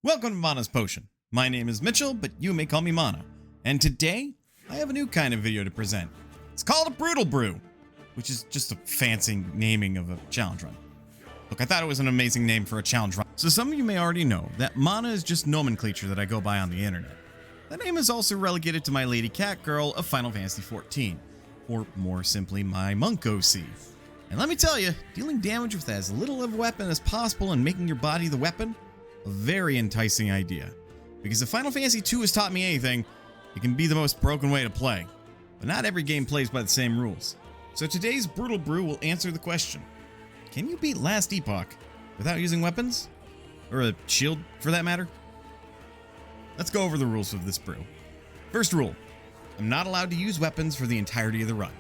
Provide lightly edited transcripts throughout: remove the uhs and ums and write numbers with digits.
Welcome to Mana's Potion. My name is Mitchell, but you may call me Mana. And today, I have a new kind of video to present. It's called a Brutal Brew, which is just a fancy naming of a challenge run. Look, I thought it was an amazing name for a challenge run. So some of you may already know that Mana is just nomenclature that I go by on the internet. That name is also relegated to my lady cat girl of Final Fantasy XIV, or more simply, my monk OC. And let me tell you, dealing damage with as little of a weapon as possible and making your body the weapon, a very enticing idea. Because if Final Fantasy II has taught me anything, it can be the most broken way to play. But not every game plays by the same rules. So today's Brutal Brew will answer the question: can you beat Last Epoch without using weapons? Or a shield, for that matter? Let's go over the rules of this brew. First rule: I'm not allowed to use weapons for the entirety of the run.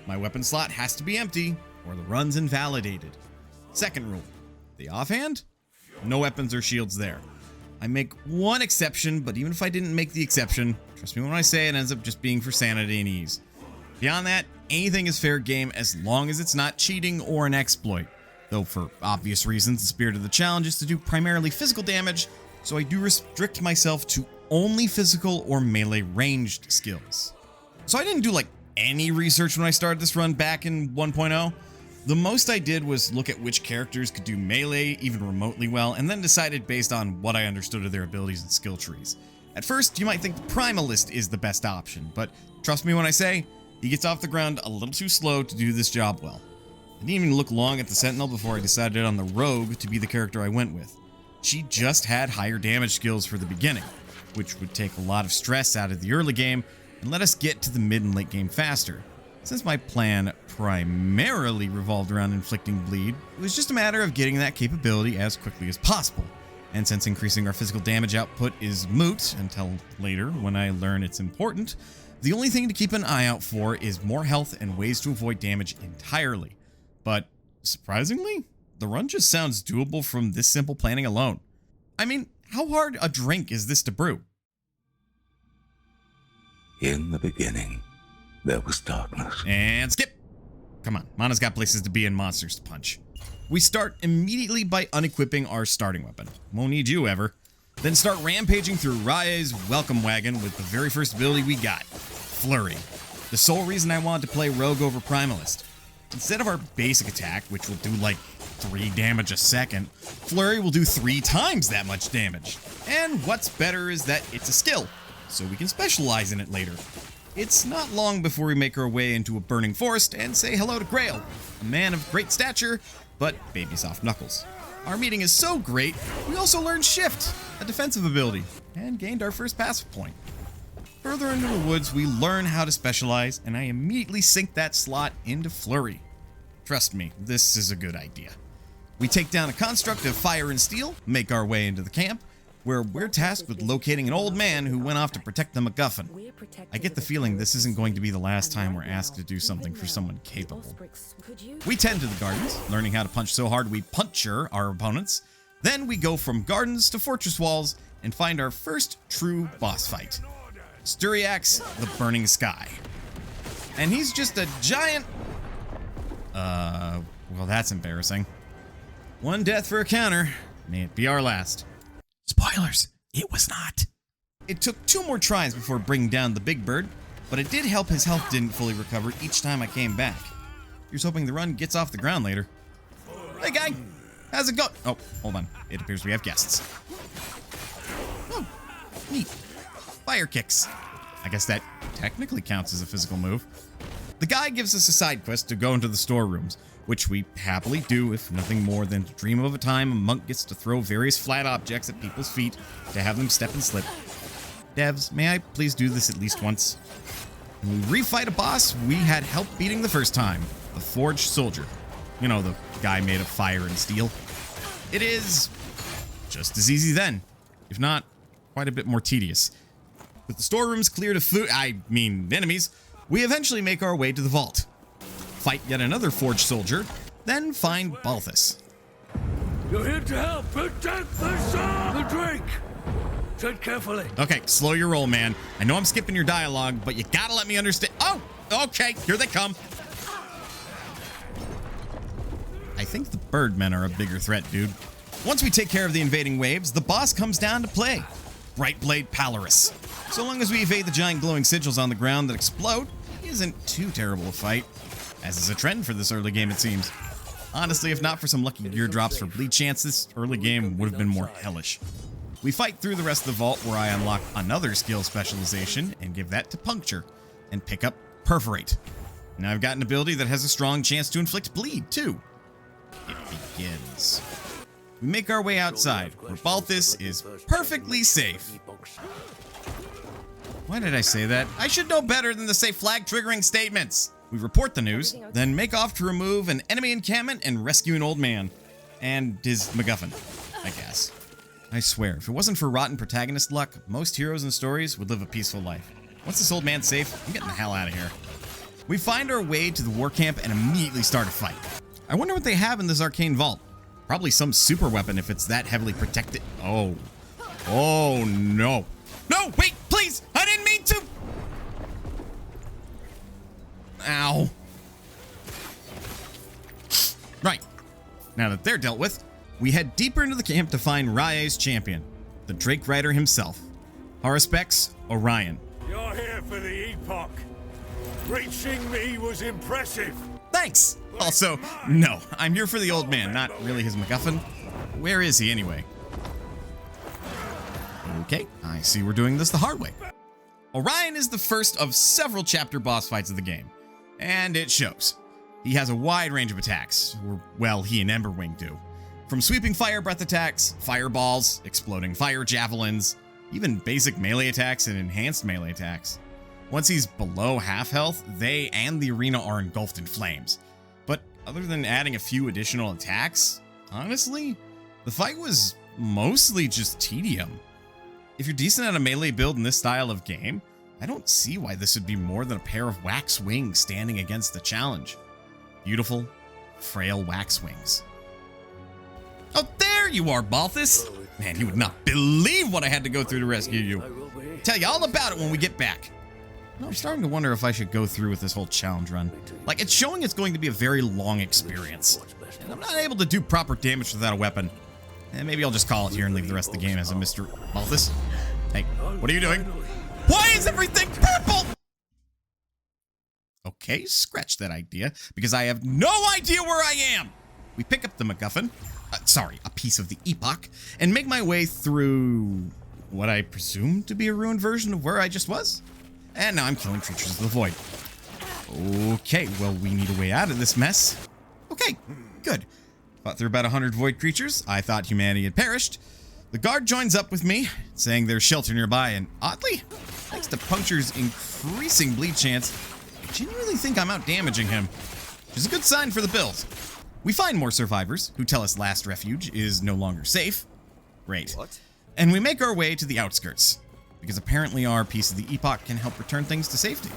My weapon slot has to be empty, or the run's invalidated. Second rule: the offhand? No weapons or shields there. I make one exception, but even if I didn't make the exception, trust me when I say it ends up just being for sanity and ease. Beyond that, anything is fair game as long as it's not cheating or an exploit. Though for obvious reasons, the spirit of the challenge is to do primarily physical damage, so I do restrict myself to only physical or melee ranged skills. So I didn't do like any research when I started this run back in 1.0. The most I did was look at which characters could do melee even remotely well, and then decided based on what I understood of their abilities and skill trees. At first, you might think the Primalist is the best option, but trust me when I say, he gets off the ground a little too slow to do this job well. I didn't even look long at the Sentinel before I decided on the Rogue to be the character I went with. She just had higher damage skills for the beginning, which would take a lot of stress out of the early game and let us get to the mid and late game faster. Since my plan primarily revolved around inflicting bleed, it was just a matter of getting that capability as quickly as possible. And since increasing our physical damage output is moot until later when I learn it's important, the only thing to keep an eye out for is more health and ways to avoid damage entirely. But surprisingly, the run just sounds doable from this simple planning alone. I mean, how hard a drink is this to brew? In the beginning, there was darkness. And skip! Come on, Mana's got places to be and monsters to punch. We start immediately by unequipping our starting weapon. Won't need you ever. Then start rampaging through Rite's welcome wagon with the very first ability we got, Flurry. The sole reason I wanted to play Rogue over Primalist. Instead of our basic attack, which will do like 3 damage a second, Flurry will do 3 times that much damage. And what's better is that it's a skill, so we can specialize in it later. It's not long before we make our way into a burning forest and say hello to Grail, a man of great stature, but baby soft knuckles. Our meeting is so great, we also learned Shift, a defensive ability, and gained our first passive point. Further into the woods, we learn how to specialize, and I immediately sink that slot into Flurry. Trust me, this is a good idea. We take down a construct of fire and steel, make our way into the camp, where we're tasked with locating an old man who went off to protect the MacGuffin. I get the feeling this isn't going to be the last time we're asked to do something for someone capable. We tend to the gardens, learning how to punch so hard we puncture our opponents. Then we go from gardens to fortress walls and find our first true boss fight. Styriax, the Burning Sky. And he's just a giant... well that's embarrassing. One death for a counter. May it be our last. Spoilers, it was not. It took 2 more tries before bringing down the big bird, but it did help his health didn't fully recover each time I came back. Here's hoping the run gets off the ground later. Hey guy, how's it going? Oh, hold on, it appears we have guests. Oh, neat. Fire kicks. I guess that technically counts as a physical move. The guy gives us a side quest to go into the storerooms, which we happily do if nothing more than to dream of a time a monk gets to throw various flat objects at people's feet to have them step and slip. Devs, may I please do this at least once? When we refight a boss we had help beating the first time, the Forged Soldier. You know, the guy made of fire and steel. It is just as easy then, if not quite a bit more tedious. With the storerooms cleared of enemies, we eventually make our way to the vault. Fight yet another Forged Soldier, then find Balthus. You're here to help protect the drink. Tread carefully. Okay, slow your roll, man. I know I'm skipping your dialogue, but you gotta let me understand. Oh, okay, here they come. I think the Birdmen are a bigger threat, dude. Once we take care of the invading waves, the boss comes down to play. Bright Blade Palaris. So long as we evade the giant glowing sigils on the ground that explode, he isn't too terrible a fight. As is a trend for this early game, it seems. Honestly, if not for some lucky gear drops for bleed chance, this early game would have been more hellish. We fight through the rest of the vault where I unlock another skill specialization and give that to Puncture and pick up Perforate. Now I've got an ability that has a strong chance to inflict bleed, too. It begins. We make our way outside, where Balthus is perfectly safe. Why did I say that? I should know better than to say flag-triggering statements. We report the news, then make off to remove an enemy encampment and rescue an old man. And his MacGuffin, I guess. I swear, if it wasn't for rotten protagonist luck, most heroes and stories would live a peaceful life. Once this old man's safe, I'm getting the hell out of here. We find our way to the war camp and immediately start a fight. I wonder what they have in this arcane vault. Probably some super weapon if it's that heavily protected. Oh. Oh, no. No, wait, please! I didn't mean to! Ow. Right. Now that they're dealt with, we head deeper into the camp to find Rye's champion, the Drake Rider himself. Horospex Orion. You're here for the Epoch. Reaching me was impressive. Thanks! Also, no, I'm here for the old man, not really his MacGuffin. Where is he anyway? Okay, I see we're doing this the hard way. Orion is the first of several chapter boss fights of the game, and it shows. He has a wide range of attacks, or, well, he and Emberwing do. From sweeping fire breath attacks, fireballs, exploding fire javelins, even basic melee attacks and enhanced melee attacks. Once he's below half health, they and the arena are engulfed in flames. But other than adding a few additional attacks, honestly, the fight was mostly just tedium. If you're decent at a melee build in this style of game, I don't see why this would be more than a pair of wax wings standing against the challenge. Beautiful, frail wax wings. Oh, there you are, Balthus! Man, you would not believe what I had to go through to rescue you. Tell you all about it when we get back. I'm starting to wonder if I should go through with this whole challenge run. Like, it's showing it's going to be a very long experience. And I'm not able to do proper damage without a weapon. And maybe I'll just call it here and leave the rest of the game as a Mr. Balthus. Hey, what are you doing? Why is everything purple? Okay, scratch that idea, because I have no idea where I am. We pick up the MacGuffin, a piece of the Epoch, and make my way through what I presume to be a ruined version of where I just was. And now I'm killing creatures of the void. Okay, well, we need a way out of this mess. Okay, good. Fought through about 100 void creatures. I thought humanity had perished. The guard joins up with me, saying there's shelter nearby, and oddly, thanks to Puncture's increasing bleed chance, I genuinely think I'm out damaging him, which is a good sign for the build. We find more survivors, who tell us Last Refuge is no longer safe. Great. And we make our way to the outskirts, because apparently our piece of the Epoch can help return things to safety.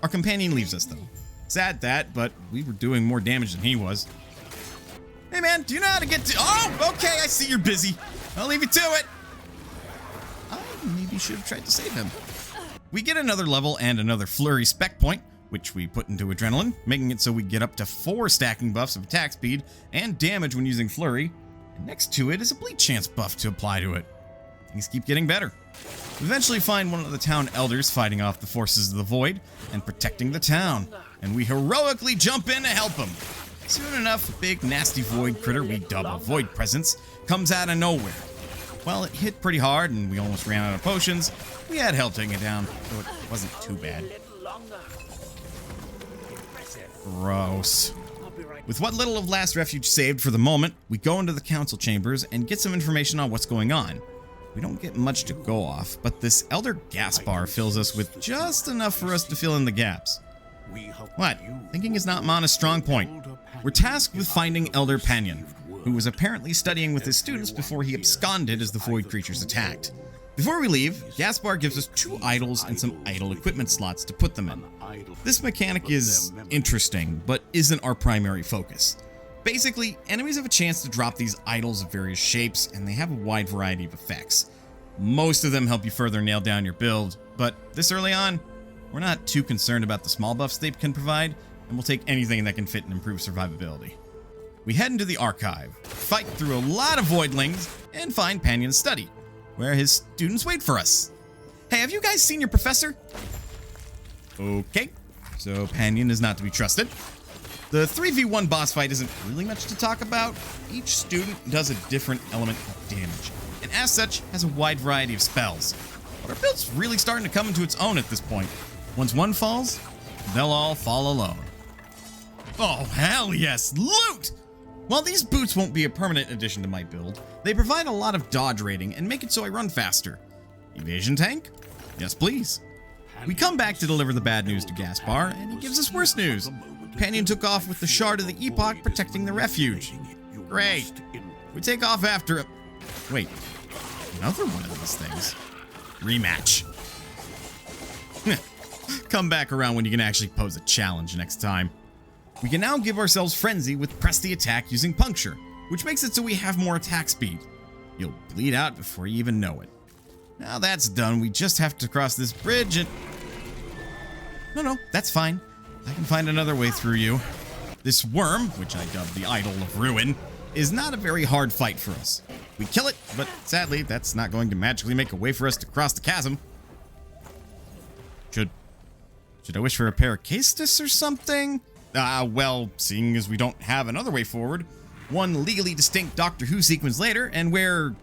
Our companion leaves us, though. Sad that, but we were doing more damage than he was. Hey man, do you know how to get to— Oh, okay, I see you're busy. I'll leave you to it. I maybe should have tried to save him. We get another level and another flurry spec point, which we put into adrenaline, making it so we get up to 4 stacking buffs of attack speed and damage when using flurry. And next to it is a bleed chance buff to apply to it. Things keep getting better. We eventually find one of the town elders fighting off the forces of the void and protecting the town, and we heroically jump in to help him. Soon enough, a big nasty void critter we dub a void presence comes out of nowhere. While it hit pretty hard and we almost ran out of potions, we had help taking it down, so it wasn't too bad. Gross. With what little of Last Refuge saved for the moment, we go into the council chambers and get some information on what's going on. We don't get much to go off, but this Elder Gaspar fills us with just enough for us to fill in the gaps. What? Thinking is not Mana's strong point. We're tasked with finding Elder Panyon, who was apparently studying with his students before he absconded as the void creatures attacked. Before we leave, Gaspar gives us 2 idols and some idol equipment slots to put them in. This mechanic is interesting, but isn't our primary focus. Basically, enemies have a chance to drop these idols of various shapes, and they have a wide variety of effects. Most of them help you further nail down your build, but this early on, we're not too concerned about the small buffs they can provide, and we'll take anything that can fit and improve survivability. we head into the archive, fight through a lot of voidlings, and find Panion's study, where his students wait for us. Hey, have you guys seen your professor? Okay, so Panion is not to be trusted. The 3v1 boss fight isn't really much to talk about. Each student does a different element of damage, and as such, has a wide variety of spells. But our build's really starting to come into its own at this point. Once one falls, they'll all fall alone. Oh, hell yes, loot! While these boots won't be a permanent addition to my build, they provide a lot of dodge rating and make it so I run faster. Evasion tank? Yes, please. We come back to deliver the bad news to Gaspar, and he gives us worse news. Panion took off with the Shard of the Epoch protecting the refuge. Great. We take off after... Wait, another one of these things. Rematch. Come back around when you can actually pose a challenge next time. We can now give ourselves Frenzy with Press the Attack using Puncture, which makes it so we have more attack speed. You'll bleed out before you even know it. Now that's done, we just have to cross this bridge and... No, that's fine. I can find another way through you. This worm, which I dubbed the Idol of Ruin, is not a very hard fight for us. We kill it, but sadly, that's not going to magically make a way for us to cross the chasm. Should I wish for a pair of Castus or something? Well, seeing as we don't have another way forward, one legally distinct Doctor Who sequence later, and we're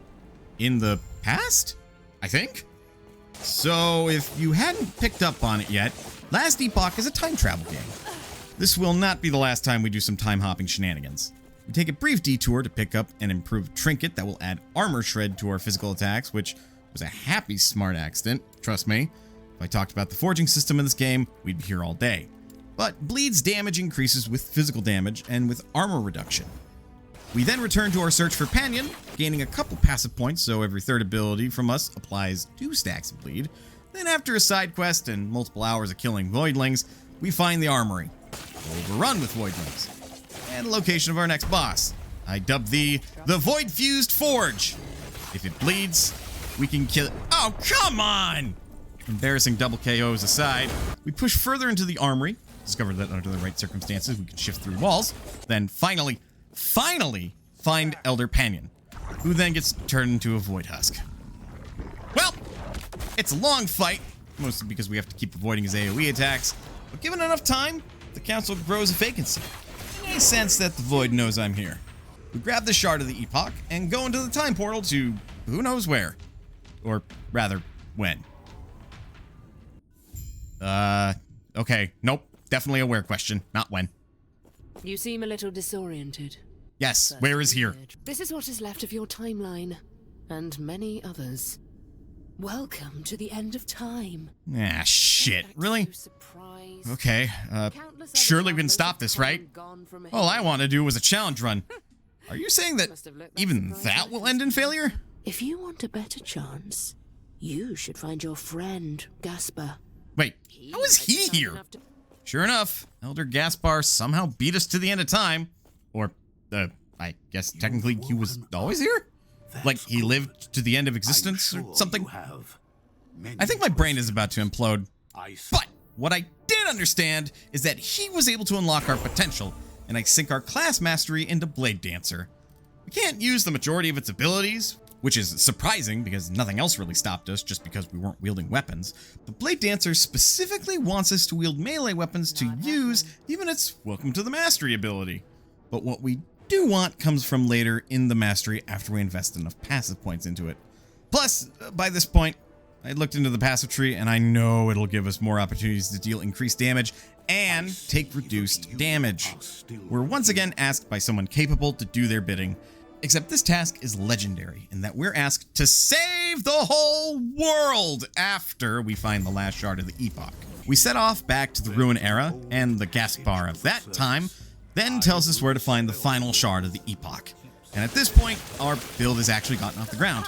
in the past, I think? So, if you hadn't picked up on it yet, Last Epoch is a time travel game. This will not be the last time we do some time-hopping shenanigans. We take a brief detour to pick up an improved trinket that will add armor shred to our physical attacks, which was a happy smart accident, trust me. If I talked about the forging system in this game, we'd be here all day. But bleed's damage increases with physical damage and with armor reduction. We then return to our search for Panion, gaining a couple passive points, so every third ability from us applies 2 stacks of bleed. Then after a side quest and multiple hours of killing voidlings, we find the armory, overrun with voidlings, and the location of our next boss. I dubbed the Void Fused Forge. If it bleeds, we can kill it. Oh, come on! Embarrassing double KOs aside, we push further into the armory, discover that under the right circumstances we can shift through walls, then finally find Elder Panion, who then gets turned into a void husk. Well, it's a long fight, mostly because we have to keep avoiding his AoE attacks, but given enough time, the council grows a vacancy. I sense that the void knows I'm here. We grab the Shard of the Epoch and go into the time portal to who knows where. Or rather, when. Okay, nope. Definitely a where question, not when. You seem a little disoriented. Yes, where is here? This is what is left of your timeline, and many others. Welcome to the end of time. Ah, shit. Really? Okay, surely we can stop this, right? All I want to do was a challenge run. Are you saying that even that will end in failure? If you want a better chance, you should find your friend, Gaspar. Wait, how is he here? Sure enough, Elder Gaspar somehow beat us to the end of time. Or, I guess technically he was always here? Like he lived to the end of existence or something? I think my brain is about to implode. But what I did understand is that he was able to unlock our potential, and I sink our class mastery into Blade Dancer. We can't use the majority of its abilities, which is surprising because nothing else really stopped us just because we weren't wielding weapons. But Blade Dancer specifically wants us to wield melee weapons to use even its Welcome to the Mastery ability. But what we do want comes from later in the mastery after we invest enough passive points into it. Plus, by this point, I looked into the passive tree and I know it'll give us more opportunities to deal increased damage and take reduced damage. We're once again asked by someone capable to do their bidding, except this task is legendary in that we're asked to save the whole world after we find the last shard of the Epoch. We set off back to the Ruin era, and the Gaspar of that time then tells us where to find the final shard of the Epoch. And at this point, our build has actually gotten off the ground.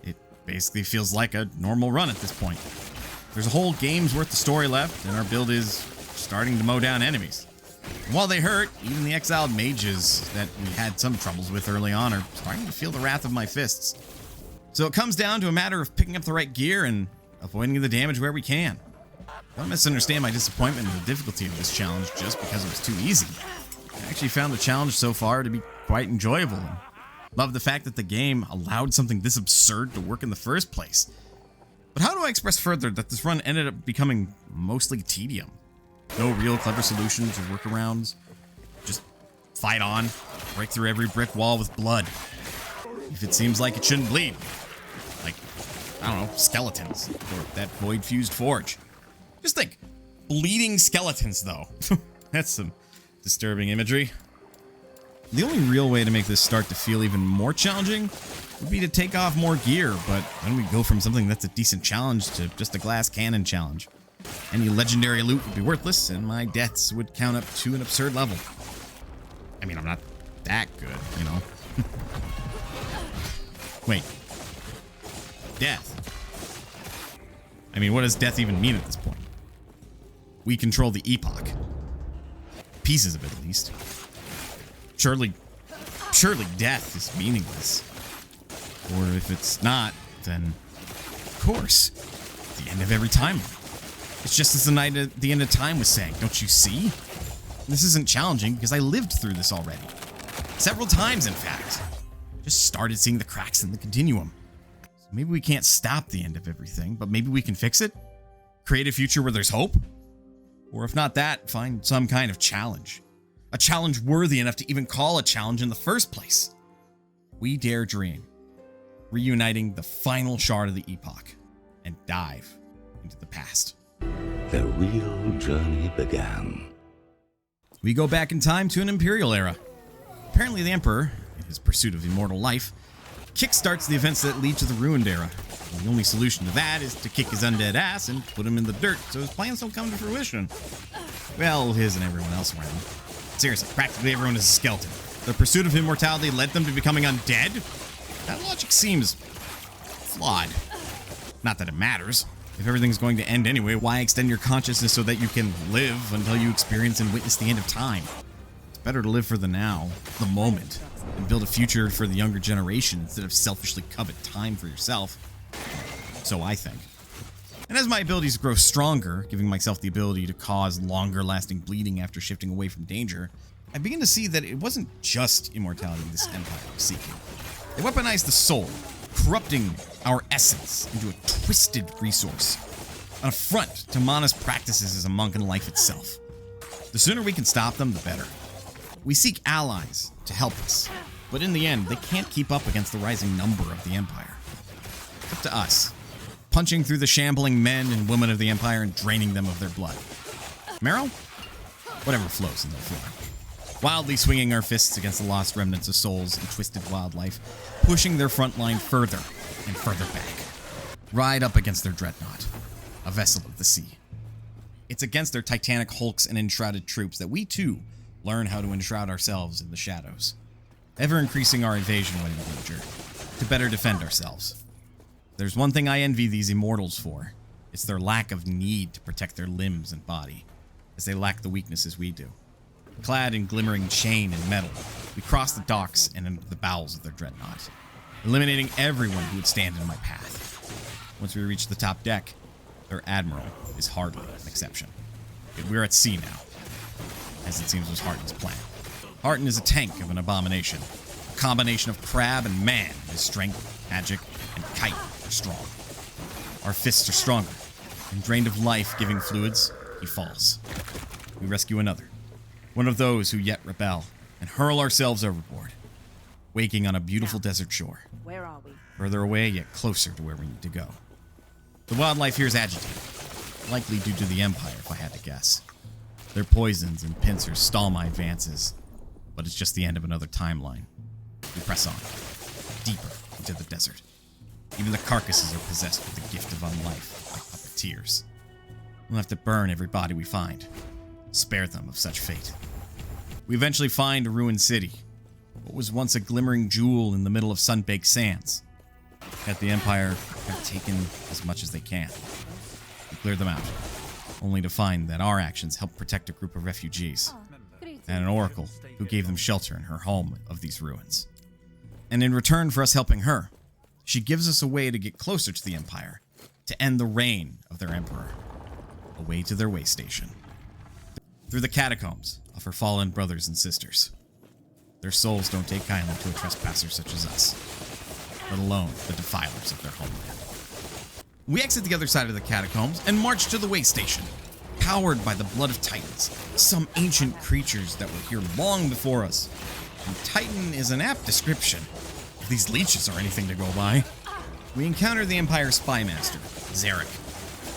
It basically feels like a normal run at this point. There's a whole game's worth of story left, and our build is starting to mow down enemies. And while they hurt, even the exiled mages that we had some troubles with early on are starting to feel the wrath of my fists. So it comes down to a matter of picking up the right gear and avoiding the damage where we can. Don't misunderstand my disappointment in the difficulty of this challenge just because it was too easy. I actually found the challenge so far to be quite enjoyable. And love the fact that the game allowed something this absurd to work in the first place. But how do I express further that this run ended up becoming mostly tedium? No real clever solutions or workarounds. Just fight on, break through every brick wall with blood. If it seems like it shouldn't bleed. Like, I don't know, skeletons. Or that void-fused forge. Just think, bleeding skeletons, though. That's some disturbing imagery. The only real way to make this start to feel even more challenging would be to take off more gear, but then we go from something that's a decent challenge to just a glass cannon challenge. Any legendary loot would be worthless, and my deaths would count up to an absurd level. I mean, I'm not that good, you know? Wait. Death? I mean, what does death even mean at this point? We control the Epoch. Pieces of it, at least. Surely death is meaningless. Or if it's not, then, of course, the end of every timeline. It's just as the night at the end of time was saying, don't you see? This isn't challenging because I lived through this already. Several times, in fact. Just started seeing the cracks in the continuum. So maybe we can't stop the end of everything, but maybe we can fix it? Create a future where there's hope? Or if not that, find some kind of challenge. A challenge worthy enough to even call a challenge in the first place. We dare dream. Reuniting the final shard of the Epoch and dive into the past. The real journey began. We go back in time to an Imperial era. Apparently the Emperor, in his pursuit of immortal life, kickstarts the events that lead to the Ruined Era. And the only solution to that is to kick his undead ass and put him in the dirt so his plans don't come to fruition. Well, his and everyone else around. Seriously, practically everyone is a skeleton. Their pursuit of immortality led them to becoming undead? That logic seems flawed. Not that it matters. If everything's going to end anyway, why extend your consciousness so that you can live until you experience and witness the end of time? It's better to live for the now, the moment, and build a future for the younger generation instead of selfishly covet time for yourself. So I think. And as my abilities grow stronger, giving myself the ability to cause longer-lasting bleeding after shifting away from danger, I begin to see that it wasn't just immortality this empire was seeking. They weaponized the soul, corrupting our essence into a twisted resource, an affront to Mana's practices as a monk and life itself. The sooner we can stop them, the better. We seek allies to help us, but in the end, they can't keep up against the rising number of the Empire. It's up to us, punching through the shambling men and women of the Empire and draining them of their blood. Marrow? Whatever flows in their form. Wildly swinging our fists against the lost remnants of souls and twisted wildlife, pushing their front line further and further back. Ride up against their dreadnought, a vessel of the sea. It's against their titanic hulks and enshrouded troops that we too learn how to enshroud ourselves in the shadows, ever increasing our evasion when in danger, to better defend ourselves. There's one thing I envy these immortals for. It's their lack of need to protect their limbs and body, as they lack the weaknesses we do. Clad in glimmering chain and metal, we cross the docks and into the bowels of their dreadnought, eliminating everyone who would stand in my path. Once we reach the top deck, their admiral is hardly an exception. Yet we're at sea now, as it seems was Harton's plan. Harton is a tank of an abomination, a combination of crab and man. His strength, magic, and kite are strong. Our fists are stronger, and drained of life-giving fluids, he falls. We rescue another, one of those who yet rebel, and hurl ourselves overboard, waking on a beautiful desert shore. Where are we? Further away, yet closer to where we need to go. The wildlife here is agitated, likely due to the Empire, if I had to guess. Their poisons and pincers stall my advances, but it's just the end of another timeline. We press on, deeper into the desert. Even the carcasses are possessed with the gift of unlife, like puppeteers. We'll have to burn every body we find, spare them of such fate. We eventually find a ruined city, what was once a glimmering jewel in the middle of sun-baked sands. Yet the Empire have taken as much as they can. We clear them out, only to find that our actions help protect a group of refugees, and an oracle who gave them shelter in her home of these ruins. And in return for us helping her, she gives us a way to get closer to the Empire, to end the reign of their emperor, a way to their way station. through the catacombs of her fallen brothers and sisters. Their souls don't take kindly to a trespasser such as us, let alone the defilers of their homeland. We exit the other side of the catacombs and march to the way station, powered by the blood of titans, some ancient creatures that were here long before us. And Titan is an apt description, if these leeches are anything to go by. We encounter the Empire's spy master, Erik.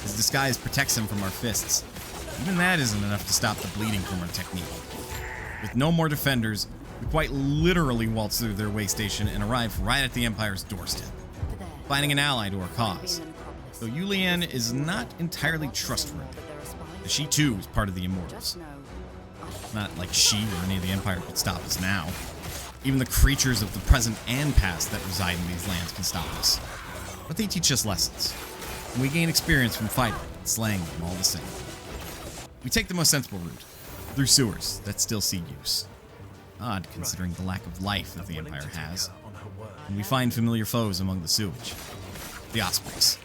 His disguise protects him from our fists. Even that isn't enough to stop the bleeding from our technique. With no more defenders, we quite literally waltz through their way station and arrive right at the Empire's doorstep, finding an ally to our cause. Though Julian is not entirely trustworthy, as she too is part of the Immortals. Not like she or any of the Empire could stop us now. Even the creatures of the present and past that reside in these lands can stop us. But they teach us lessons, and we gain experience from fighting and slaying them all the same. We take the most sensible route, through sewers that still see use. Odd, considering the lack of life that the Empire has. And we find familiar foes among the sewage. The Ospreys,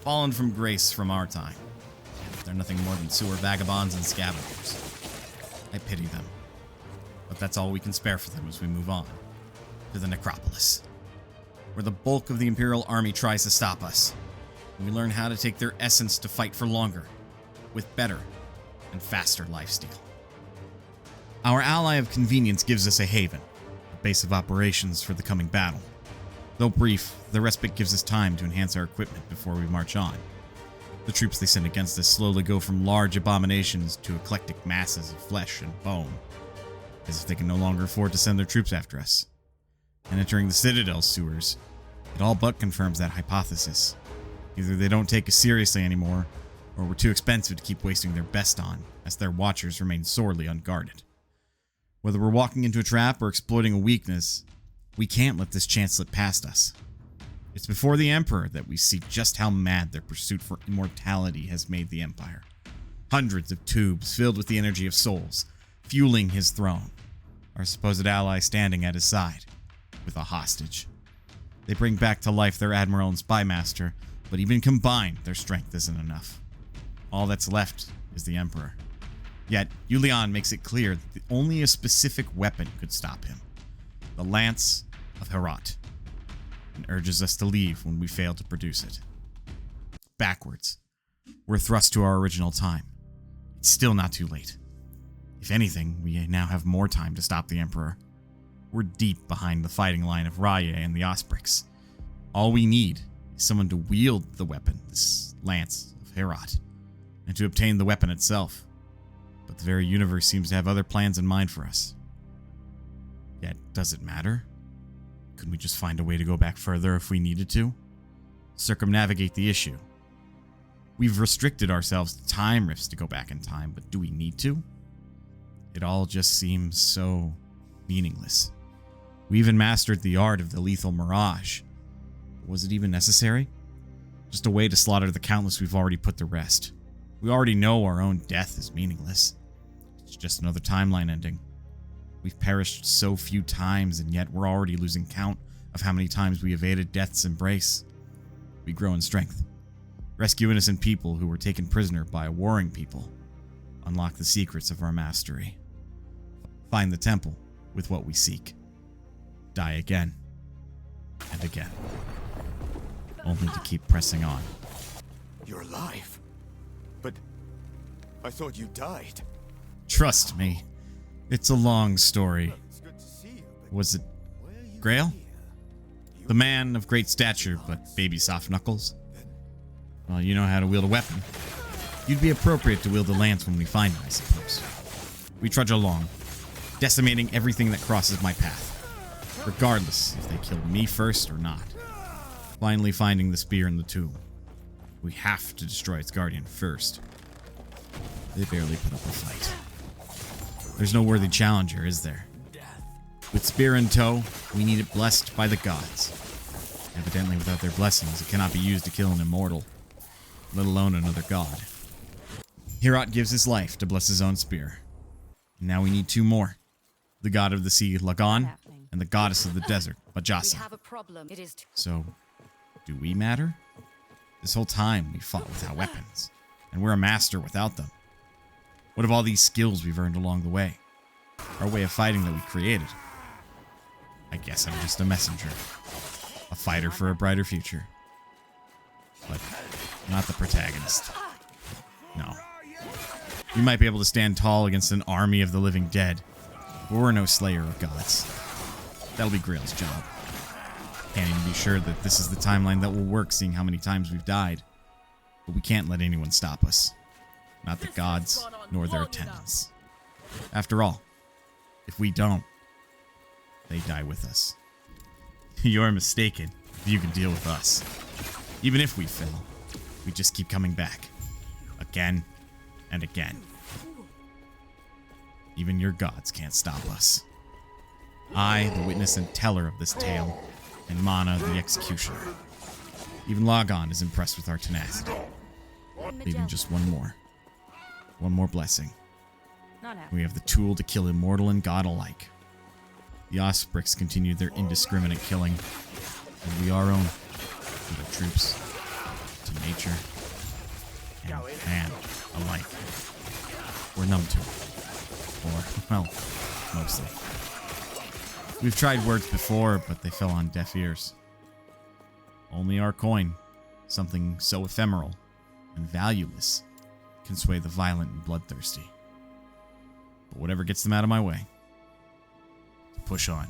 fallen from grace from our time. They're nothing more than sewer vagabonds and scavengers. I pity them. But that's all we can spare for them as we move on to the Necropolis, where the bulk of the Imperial Army tries to stop us. And we learn how to take their essence to fight for longer, with better and faster lifesteal. Our ally of convenience gives us a haven, a base of operations for the coming battle. Though brief, the respite gives us time to enhance our equipment before we march on. The troops they send against us slowly go from large abominations to eclectic masses of flesh and bone, as if they can no longer afford to send their troops after us. And entering the Citadel sewers, it all but confirms that hypothesis. Either they don't take us seriously anymore, or we're too expensive to keep wasting their best on, as their watchers remain sorely unguarded. Whether we're walking into a trap or exploiting a weakness, we can't let this chance slip past us. It's before the Emperor that we see just how mad their pursuit for immortality has made the Empire. Hundreds of tubes filled with the energy of souls, fueling his throne. Our supposed ally standing at his side, with a hostage. They bring back to life their admiral and spy master, but even combined, their strength isn't enough. All that's left is the Emperor. Yet, Julian makes it clear that only a specific weapon could stop him. The Lance of Herat. And urges us to leave when we fail to produce it. Backwards. We're thrust to our original time. It's still not too late. If anything, we now have more time to stop the Emperor. We're deep behind the fighting line of Rite and the Ospreys. All we need is someone to wield the weapon, this Lance of Herat, and to obtain the weapon itself. But the very universe seems to have other plans in mind for us. Yet, does it matter? Couldn't we just find a way to go back further if we needed to? Circumnavigate the issue. We've restricted ourselves to time rifts to go back in time, but do we need to? It all just seems so meaningless. We even mastered the art of the lethal mirage. Was it even necessary? Just a way to slaughter the countless we've already put to rest. We already know our own death is meaningless. It's just another timeline ending. We've perished so few times, and yet we're already losing count of how many times we evaded death's embrace. We grow in strength. Rescue innocent people who were taken prisoner by a warring people. Unlock the secrets of our mastery. Find the temple with what we seek. Die again. And again. Only to keep pressing on. You're alive. But I thought you died. Trust me. It's a long story. It's good to see you, but Was it where are you Grail? here? The man of great stature, but baby soft knuckles? Well, you know how to wield a weapon. You'd be appropriate to wield a lance when we find it, I suppose. We trudge along, decimating everything that crosses my path, regardless if they killed me first or not. Finally finding the spear in the tomb. We have to destroy its guardian first. They barely put up a fight. There's no worthy challenger, is there? With spear in tow, we need it blessed by the gods. Evidently, without their blessings, it cannot be used to kill an immortal, let alone another god. Herat gives his life to bless his own spear. And now we need two more. The god of the sea, Lagan, and the goddess of the desert, Bajasa. So, do we matter? This whole time we fought without weapons, and we're a master without them. What of all these skills we've earned along the way? Our way of fighting that we created? I guess I'm just a messenger. A fighter for a brighter future. But not the protagonist. No. We might be able to stand tall against an army of the living dead, but we're no slayer of gods. That'll be Grail's job. Can't even be sure that this is the timeline that will work, seeing how many times we've died. But we can't let anyone stop us. Not the gods, nor their attendants. After all, if we don't, they die with us. You're mistaken if you can deal with us. Even if we fail, we just keep coming back. Again and again. Even your gods can't stop us. I, the witness and teller of this tale, and Mana, the executioner. Even Logon is impressed with our tenacity. Leaving just one more. One more blessing. We have the tool to kill immortal and god alike. The Osprix continue their indiscriminate killing, and we our own, to their troops, to nature, and man alike. We're numb to it. Or, well, mostly. We've tried words before, but they fell on deaf ears. Only our coin, something so ephemeral and valueless, can sway the violent and bloodthirsty. But whatever gets them out of my way, push on,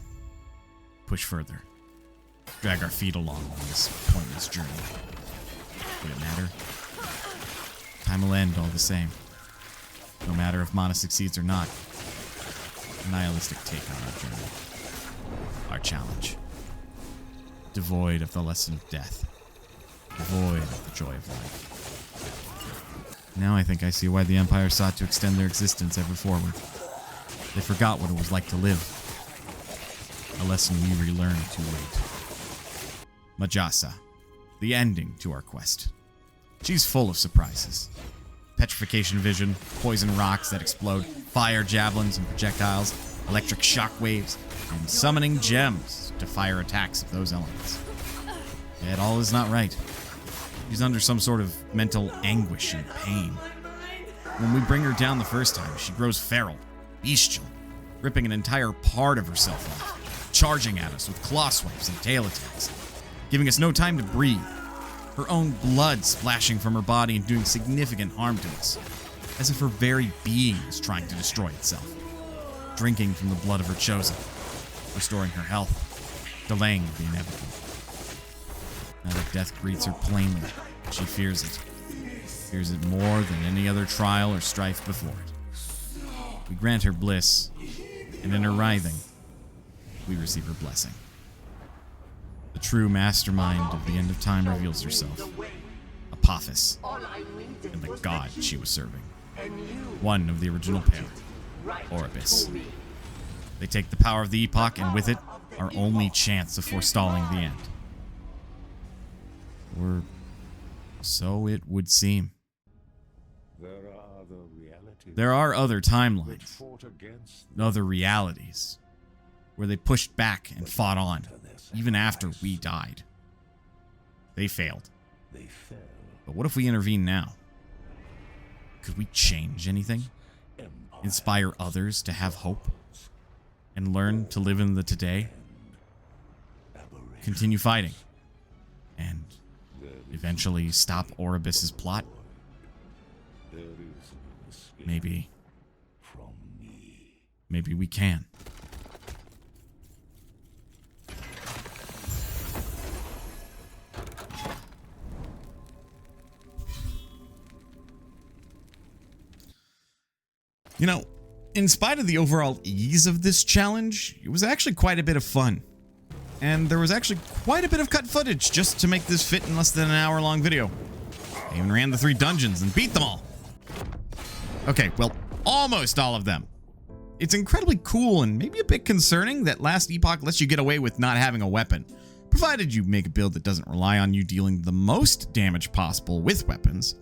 push further, drag our feet along on this pointless journey. Would it matter? Time will end all the same. No matter if Mana succeeds or not. A nihilistic take on our journey. Our challenge. Devoid of the lesson of death. Devoid of the joy of life. Now I think I see why the Empire sought to extend their existence ever forward. They forgot what it was like to live. A lesson we relearn too late. Majasa. The ending to our quest. She's full of surprises. Petrification vision, poison rocks that explode, fire javelins and projectiles, electric shockwaves, and summoning gems to fire attacks of those elements. Yet all is not right. She's under some sort of mental anguish and pain. When we bring her down the first time, she grows feral, bestial, ripping an entire part of herself off, charging at us with claw swipes and tail attacks, giving us no time to breathe. Her own blood splashing from her body and doing significant harm to us, as if her very being is trying to destroy itself. Drinking from the blood of her chosen, restoring her health, delaying the inevitable. Now that death greets her plainly, she fears it. Fears it more than any other trial or strife before it. We grant her bliss, and in her writhing, we receive her blessing. The true mastermind of the end of time reveals herself. Apophis, and the god she was serving. One of the original pair, Oribus. They take the power of the Epoch, and with it, our only chance of forestalling the end. Or so it would seem. There are other timelines, other realities, where they pushed back and fought on, even after we died. They failed. But what if we intervene now? Could we change anything? Inspire others to have hope? And learn to live in the today? Continue fighting? And eventually stop Oribus's plot? Maybe we can. You know, in spite of the overall ease of this challenge, it was actually quite a bit of fun. And there was actually quite a bit of cut footage just to make this fit in less than an hour-long video. I even ran the 3 dungeons and beat them all. Okay, well, almost all of them. It's incredibly cool and maybe a bit concerning that Last Epoch lets you get away with not having a weapon, provided you make a build that doesn't rely on you dealing the most damage possible with weapons.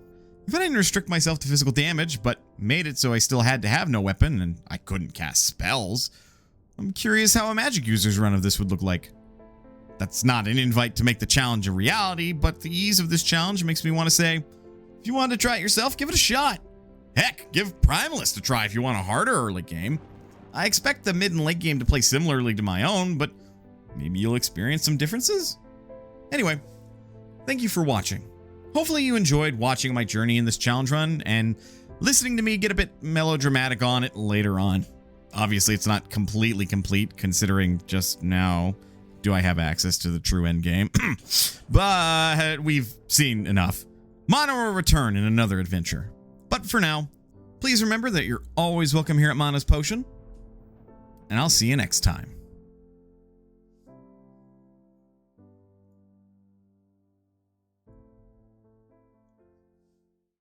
If I didn't restrict myself to physical damage, but made it so I still had to have no weapon and I couldn't cast spells, I'm curious how a magic user's run of this would look like. That's not an invite to make the challenge a reality, but the ease of this challenge makes me want to say, if you want to try it yourself, give it a shot. Heck, give Primalist a try if you want a harder early game. I expect the mid and late game to play similarly to my own, but maybe you'll experience some differences? Anyway, thank you for watching. Hopefully you enjoyed watching my journey in this challenge run and listening to me get a bit melodramatic on it later on. Obviously, it's not completely complete, considering just now do I have access to the true end game. But we've seen enough. Mana will return in another adventure. But for now, please remember that you're always welcome here at Mana's Potion, and I'll see you next time.